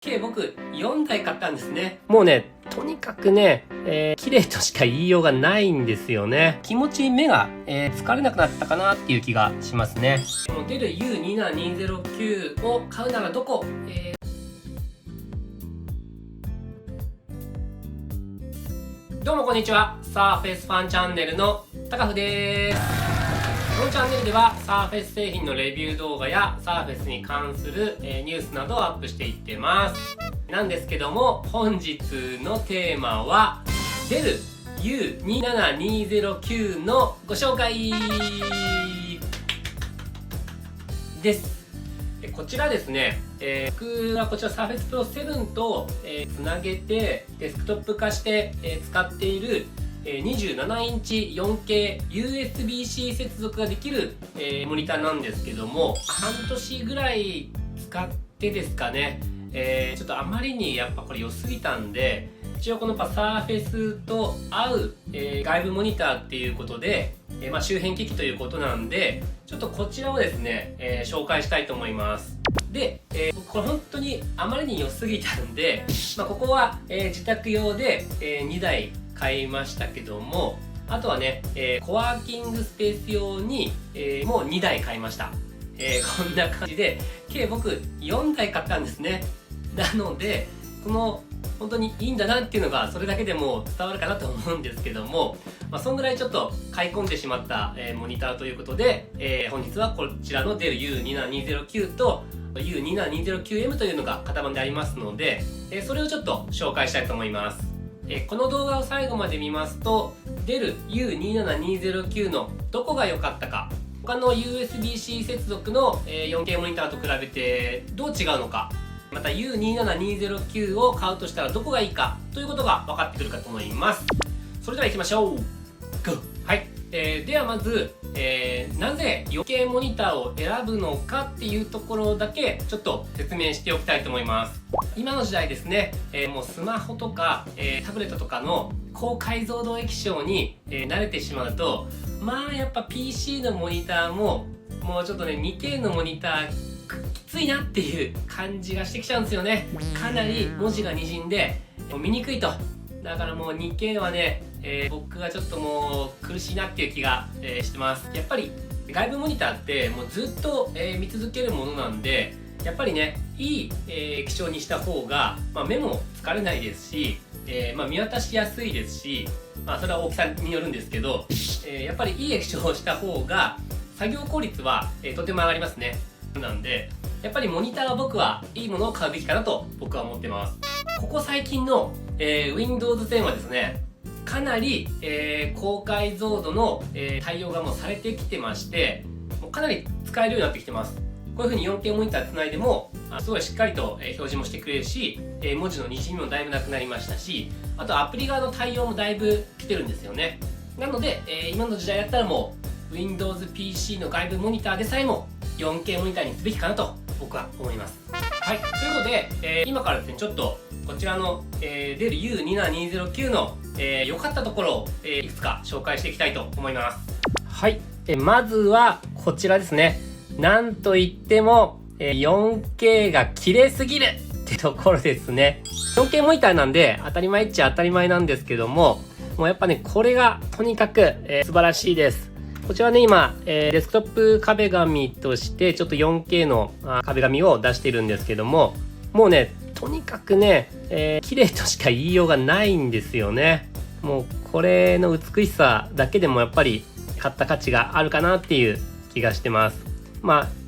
計僕4台買ったんですね。もうね、とにかくね、綺麗としか言いようがないんですよね。気持ち目が、疲れなくなったかなっていう気がしますね。モデル U27209 を買うならどこ、どうもこんにちは。サーフェスファンチャンネルのタカフです。このチャンネルではサーフェス製品のレビュー動画やサーフェスに関するニュースなどをアップしていってます。なんですけども、本日のテーマはデル U27209 のご紹介です。こちらですね、僕はこちら Surface Pro 7とつなげてデスクトップ化して使っている27インチ 4K USB-C 接続ができるモニターなんですけども、半年ぐらい使ってですかね、ちょっとあまりにやっぱこれ良すぎたんで、一応このSurfaceと合う外部モニターっていうことで、周辺機器ということなんで、ちょっとこちらをですね、紹介したいと思います。で、これ本当にあまりに良すぎたんで、ここは自宅用で2台買いましたけども、あとはね、コワーキングスペース用にもう2台買いました。こんな感じで計僕4台買ったんですね。なのでこの本当にいいんだなっていうのがそれだけでも伝わるかなと思うんですけども、そんぐらいちょっと買い込んでしまった、モニターということで、本日はこちらのデル U27209 と U27209M というのが型番でありますので、それをちょっと紹介したいと思います。この動画を最後まで見ますと、デル U27209 のどこが良かったか、他の USB-C 接続の 4K モニターと比べてどう違うのか、また U27209 を買うとしたらどこがいいかということが分かってくるかと思います。それでは行きましょう。はい、ではまず、なぜ 4K モニターを選ぶのかっていうところだけちょっと説明しておきたいと思います。今の時代ですね、もうスマホとか、タブレットとかの高解像度液晶に、慣れてしまうと、やっぱ PC のモニターももうちょっとね 2K のモニターきついなっていう感じがしてきちゃうんですよね。かなり文字が滲んで見にくいと。だからもう 2K はね、僕はちょっともう苦しいなっていう気が、してます。やっぱり外部モニターってもうずっと、見続けるものなんで、やっぱりねいい、液晶にした方が、目も疲れないですし、見渡しやすいですし、それは大きさによるんですけど、やっぱりいい液晶をした方が作業効率は、とても上がりますね。なんでやっぱりモニターは僕はいいものを買うべきかなと僕は思ってます。ここ最近の、Windows 10はですね、かなり、高解像度の、対応がもうされてきてまして、もうかなり使えるようになってきてます。こういう風に 4K モニターつないでもすごいしっかりと表示もしてくれるし、文字の滲みもだいぶなくなりましたし、あとアプリ側の対応もだいぶ来てるんですよね。なので、今の時代だったらもう Windows PC の外部モニターでさえも 4K モニターにすべきかなと僕は思います。はい、ということで、今からですねちょっとこちらの、デル U27209 の、良かったところを、いくつか紹介していきたいと思います。はい、まずはこちらですね。なんといっても、4K が綺麗すぎるってところですね。4K モニターなんで当たり前っちゃ当たり前なんですけども、もうやっぱねこれがとにかく、素晴らしいです。こちらね今、デスクトップ壁紙としてちょっと 4K の壁紙を出しているんですけども、もうねとにかくね、綺麗としか言いようがないんですよね。もうこれの美しさだけでもやっぱり買った価値があるかなっていう気がしてます。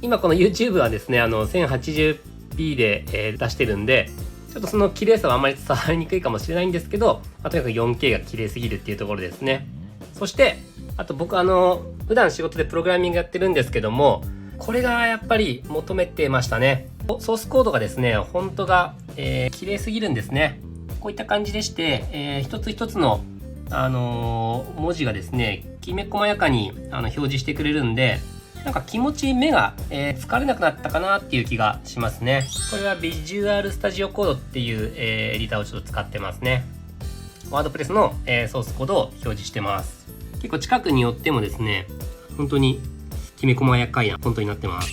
今この YouTube はですね1080p で、出してるんで、ちょっとその綺麗さはあまり伝わりにくいかもしれないんですけど、とにかく 4K が綺麗すぎるっていうところですね。そしてあと僕普段仕事でプログラミングやってるんですけども、これがやっぱり求めてましたね。ソースコードがですねフォントが、綺麗すぎるんですね。こういった感じでして、一つ一つの、文字がですねきめ細やかに表示してくれるんで、なんか気持ち目が、疲れなくなったかなっていう気がしますね。これはビジュアルスタジオコードっていう、エディターをちょっと使ってますね。ワードプレスの、ソースコードを表示してます。結構近くに寄ってもですね本当にきめ細やかいなフォントになってます。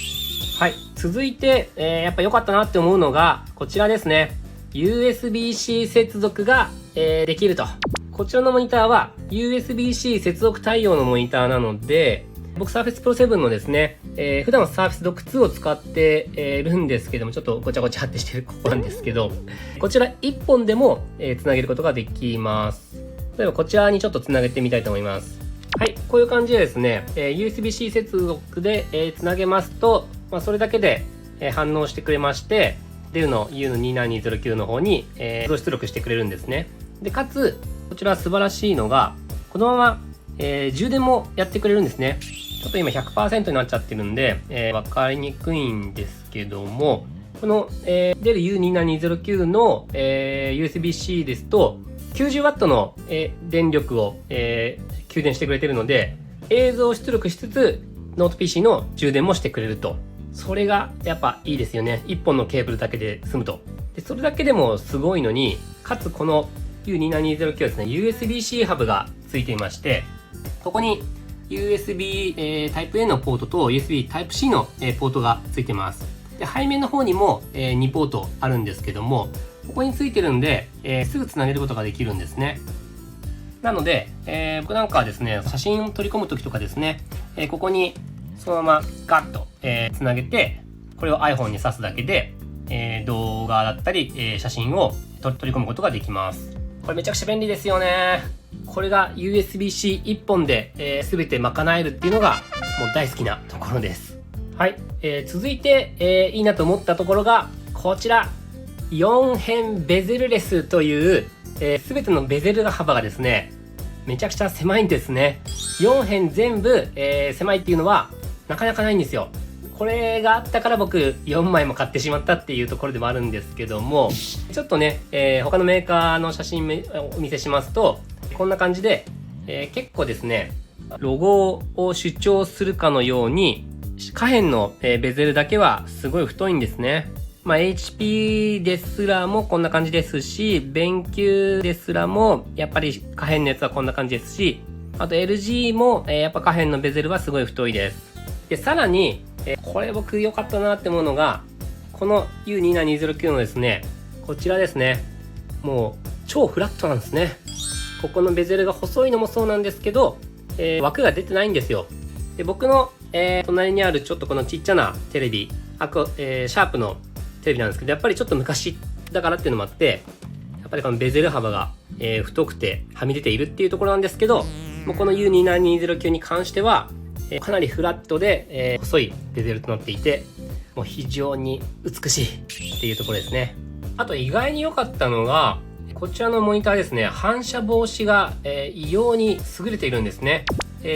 はい、続いて、やっぱ良かったなって思うのがこちらですね。USB-C 接続が、できると。こちらのモニターは USB-C 接続対応のモニターなので、僕 Surface Pro 7のですね、普段は Surface Dock 2を使ってるんですけども、ちょっとごちゃごちゃってしてるここなんですけど、こちら1本でもつなげることができます。例えばこちらにちょっとつなげてみたいと思います。はい、こういう感じでですね、USB-C 接続でつなげますと、それだけで反応してくれまして、デルの U27209 の方に自動出力してくれるんですね。で、かつ、こちら素晴らしいのが、このまま、充電もやってくれるんですね。ちょっと今 100% になっちゃってるんで、わかりにくいんですけども、この、デル U27209 の、USB-C ですと、90W の、電力を、給電してくれてるので、映像を出力しつつ、ノート PC の充電もしてくれると。それがやっぱいいですよね。1本のケーブルだけで済むと。で、それだけでもすごいのに、かつこの U27209 ですね、USB-C ハブがついていまして、ここに USB Type-A のポートと USB Type-C のポートがついてます。で、背面の方にも2ポートあるんですけども、ここについてるんで、すぐつなげることができるんですね。なので、僕なんかはですね、写真を取り込むときとかですね、ここにそのままガッとつなげて、これを iPhone に挿すだけで、動画だったり、写真を取り込むことができます。これめちゃくちゃ便利ですよね。これが USB-C 1本で、全て賄えるっていうのがもう大好きなところです。はい、続いて、いいなと思ったところがこちら、4辺ベゼルレスという、全てのベゼル幅がですね、めちゃくちゃ狭いんですね。4辺全部、狭いっていうのはなかなかないんですよ。これがあったから僕4枚も買ってしまったっていうところでもあるんですけども、ちょっとね、他のメーカーの写真をお見せしますと、こんな感じで、結構ですね、ロゴを主張するかのように、下辺の、ベゼルだけはすごい太いんですね。HP ですらもこんな感じですし、ベンキューですらもやっぱり下辺のやつはこんな感じですし、あと LG も、やっぱ下辺のベゼルはすごい太いです。で、さらに、これ僕良かったなって思うのが、この U27209 のですね、こちらですね。もう超フラットなんですね。ここのベゼルが細いのもそうなんですけど、枠が出てないんですよ。で、僕の、隣にあるちょっとこのちっちゃなテレビ、シャープのテレビなんですけど、やっぱりちょっと昔だからっていうのもあって、やっぱりこのベゼル幅が、太くてはみ出ているっていうところなんですけど、もうこの U27209 に関しては、かなりフラットで、細いベゼルとなっていて、もう非常に美しいっていうところですね。あと意外に良かったのが、こちらのモニターですね、反射防止が、異様に優れているんですね。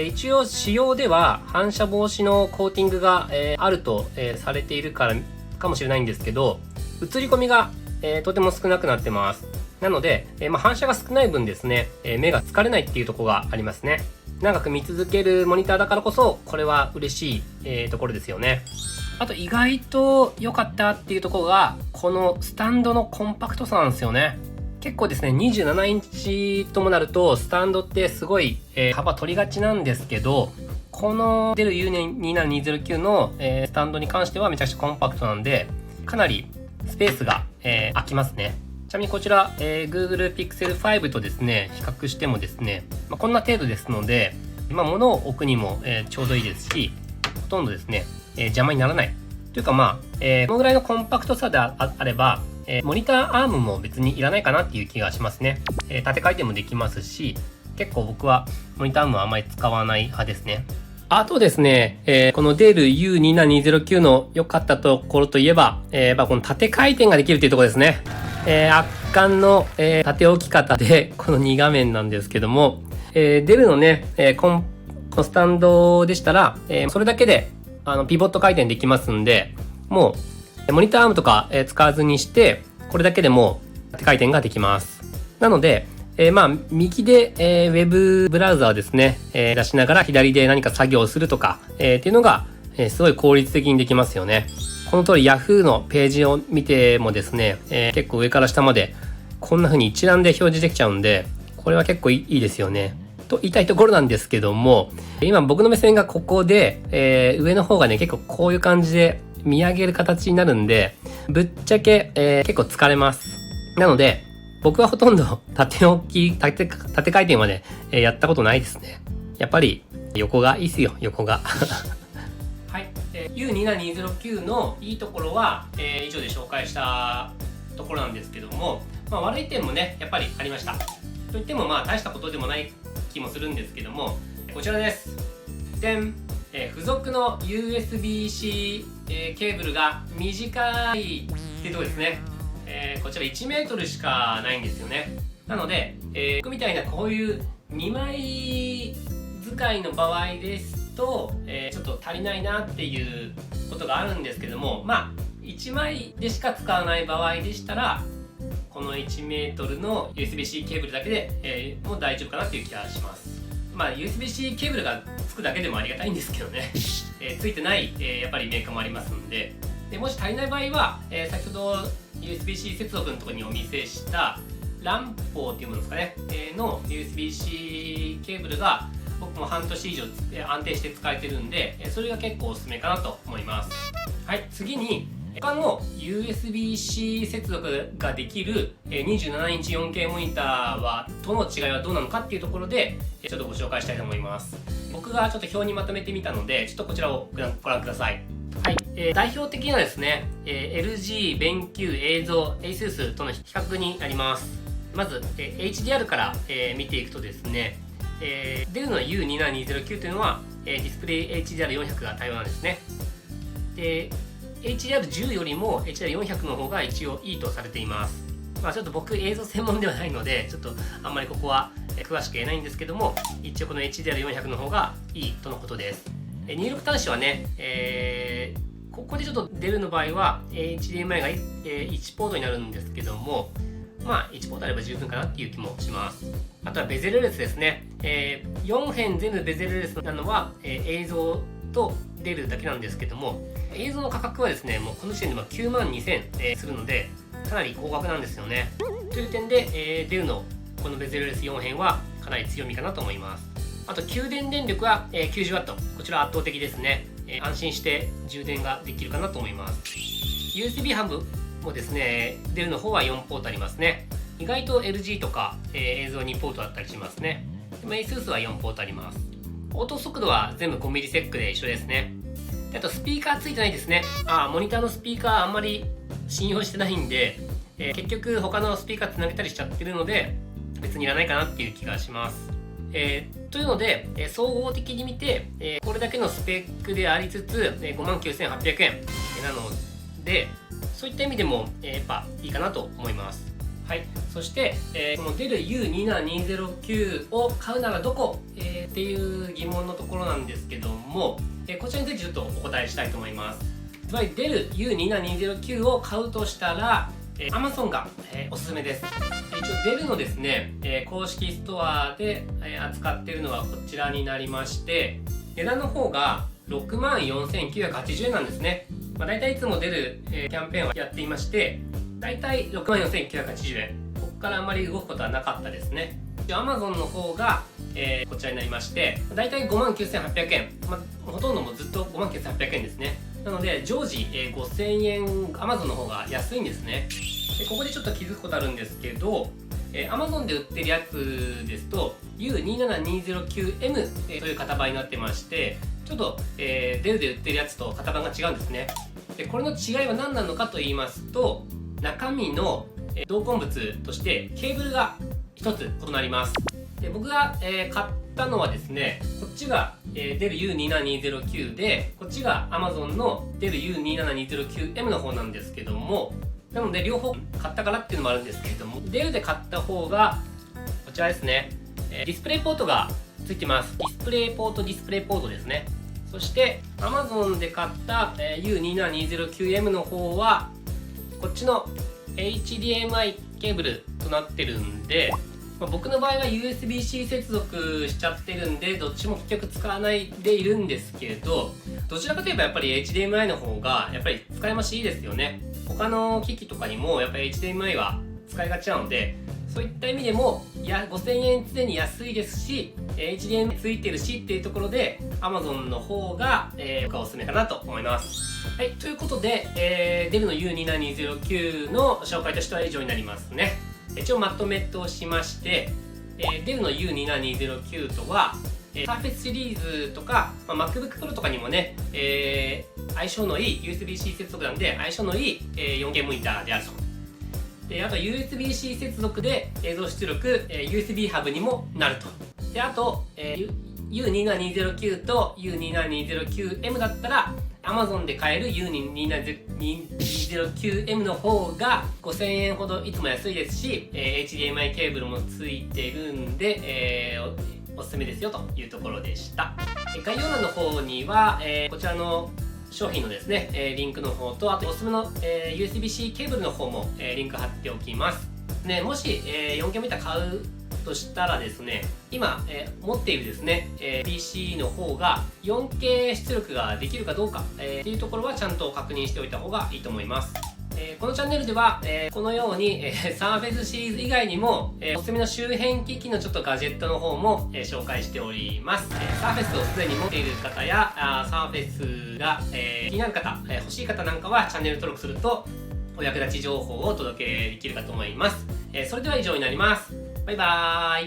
一応仕様では反射防止のコーティングが、あると、されているからかもしれないんですけど、映り込みが、とても少なくなってます。なので、反射が少ない分ですね、目が疲れないっていうところがありますね。長く見続けるモニターだからこそ、これは嬉しい、ところですよね。あと意外と良かったっていうところが、このスタンドのコンパクトさなんですよね。結構ですね、27インチともなると、スタンドってすごい、幅取りがちなんですけど、このデル U27209 の、スタンドに関してはめちゃくちゃコンパクトなんで、かなりスペースが、空きますね。ちなみにこちら、Google Pixel 5とですね、比較してもですね、こんな程度ですので、物を置くにも、ちょうどいいですし、ほとんどですね、邪魔にならない。というかこのぐらいのコンパクトさであれば、モニターアームも別にいらないかなっていう気がしますね。縦回転もできますし、結構僕はモニターアームはあまり使わない派ですね。あとですね、このデル U27209 の良かったところといえば、この縦回転ができるというところですね。圧巻の、縦置き方でこの2画面なんですけども、デルのね、このスタンドでしたら、それだけでピボット回転できますんで、もうモニターアームとか、使わずにして、これだけでも縦回転ができます。なので、右で、ウェブブラウザーですね、出しながら左で何か作業をするとか、っていうのが、すごい効率的にできますよね。この通り Yahoo のページを見てもですね、結構上から下までこんな風に一覧で表示できちゃうんで、これは結構いいですよね。と言いたいところなんですけども、今僕の目線がここで、上の方がね、結構こういう感じで、見上げる形になるんで、ぶっちゃけ、結構疲れます。なので、僕はほとんど縦回転まで、やったことないですね。やっぱり横がいいっすよ、横が。はい、U27209 のいいところは、以上で紹介したところなんですけども、悪い点もね、やっぱりありました。といっても大したことでもない気もするんですけども、こちらです。でん、付属の USB-C、ケーブルが短いっていうところですね。こちら1メートルしかないんですよね。なので、僕みたいなこういう2枚使いの場合ですと、ちょっと足りないなっていうことがあるんですけども、1枚でしか使わない場合でしたら、この1メートルの USB-C ケーブルだけで、もう大丈夫かなっていう気がします。USB-C ケーブルがつくだけでもありがたいんですけどね、ついてない、やっぱりメーカーもありますので、もし足りない場合は、先ほど USB-C 接続のところにお見せしたランポーっていうものですかね、の USB-C ケーブルが僕も半年以上安定して使えてるんで、それが結構おすすめかなと思います。はい、次に他の USB-C 接続ができる27インチ 4K モニターとの違いはどうなのかっていうとここでちょっとご紹介したいと思います。僕がちょっと表にまとめてみたので、ちょっとこちらをご覧ください。はい、代表的にはですね、LG、ベンキュー、映像、ASUS との比較になります。まず、HDR から、見ていくとですね、デルの U27209 というのは、ディスプレイ HDR400 が対応なんですね。で、HDR10 よりも HDR400 の方が一応いいとされています。ちょっと僕映像専門ではないので、ちょっとあんまりここは詳しく言えないんですけども、一応この HDR400 の方がいいとのことです。入力端子はね、ここでちょっと出るの場合は HDMI が1ポートになるんですけども、1ポートあれば十分かなっていう気もします。あとはベゼルレスですね。4辺全部ベゼルレスなのは、映像と出るだけなんですけども、映像の価格はですね、もうこの時点で92,000、するので、かなり高額なんですよね。という点で、デルのこのベゼルレス4辺はかなり強みかなと思います。あと給電電力は 90W、こちら圧倒的ですね。安心して充電ができるかなと思います。USB ハブもですね、デルの方は4ポートありますね。意外と LG とか、映像2ポートあったりしますね。でも ASUS は4ポートあります。応答速度は全部5ミリセックで一緒ですね。であとスピーカーついてないですね。モニターのスピーカーあんまり信用してないんで、結局他のスピーカーつなげたりしちゃってるので、別にいらないかなっていう気がします。というので、総合的に見て、これだけのスペックでありつつ、59,800円なので、そういった意味でも、やっぱいいかなと思います。はい、そして、このデル U27209 を買うならどこ、っていう疑問のところなんですけども、こちらについてちょっとお答えしたいと思います。つまりデル U27209 を買うとしたら、Amazon が、おすすめです。一応デルのですね、公式ストアで、扱っているのはこちらになりまして、値段の方が 64,980 円なんですね。だいたいいつもデル、キャンペーンはやっていまして、だいたい 64,980 円。ここからあんまり動くことはなかったですね。Amazon の方が、こちらになりまして、だいたい 59,800 円。ほとんどもずっと 59,800 円ですね。なので常時、5,000円 Amazon の方が安いんですね。でここでちょっと気づくことあるんですけど、Amazon で売ってるやつですと U27209M という型番になってまして、ちょっと、デルで売ってるやつと型番が違うんですね。でこれの違いは何なのかと言いますと、中身の同梱物としてケーブルが1つ異なります。で僕が、買ったのはですね、こっちが、デル U27209 で、こっちが Amazon のデル U27209M の方なんですけども、なので両方買ったからっていうのもあるんですけれども、デルで買った方がこちらですね、ディスプレイポートがついてます。ディスプレイポート、ディスプレイポートですね。そして Amazon で買った U27209M の方はこっちの HDMI ケーブルとなってるんで、僕の場合は USB-C 接続しちゃってるんで、どっちも結局使わないでいるんですけど、どちらかといえばやっぱり HDMI の方がやっぱり使い回しいいですよね。他の機器とかにもやっぱり HDMI は使いがちなので、そういった意味でも5,000円常に安いですし、HDMI ついてるしっていうところで Amazon の方が、僕はおすすめかなと思います。はい、ということで、デルの U27209 の紹介としては以上になりますね。一応まとめとしまして、デルの U27209 とは、Surface シリーズとか、MacBook Pro とかにもね、相性のいい USB-C 接続なんで相性のいい、4K モニターであると。であと USB-C 接続で映像出力、USB ハブにもなると。であと、U27209 と U27209M だったら Amazon で買える U27209M の方が5000円ほどいつも安いですし、HDMI ケーブルもついてるんで、おすすめですよというところでした。概要欄の方には、こちらの商品のですね、リンクの方と、あとおすすめの、USB-C ケーブルの方も、リンク貼っておきます。ね、もし、4K モニター買うとしたらですね、今、持っているですね、PC の方が 4K 出力ができるかどうか、っていうところはちゃんと確認しておいた方がいいと思います。このチャンネルでは、このように、Surface シリーズ以外にも、おすすめの周辺機器のちょっとガジェットの方も、紹介しております。Surface をすでに持っている方や、Surface が、気になる方、欲しい方なんかはチャンネル登録するとお役立ち情報をお届けできるかと思います。それでは以上になります。バイバーイ。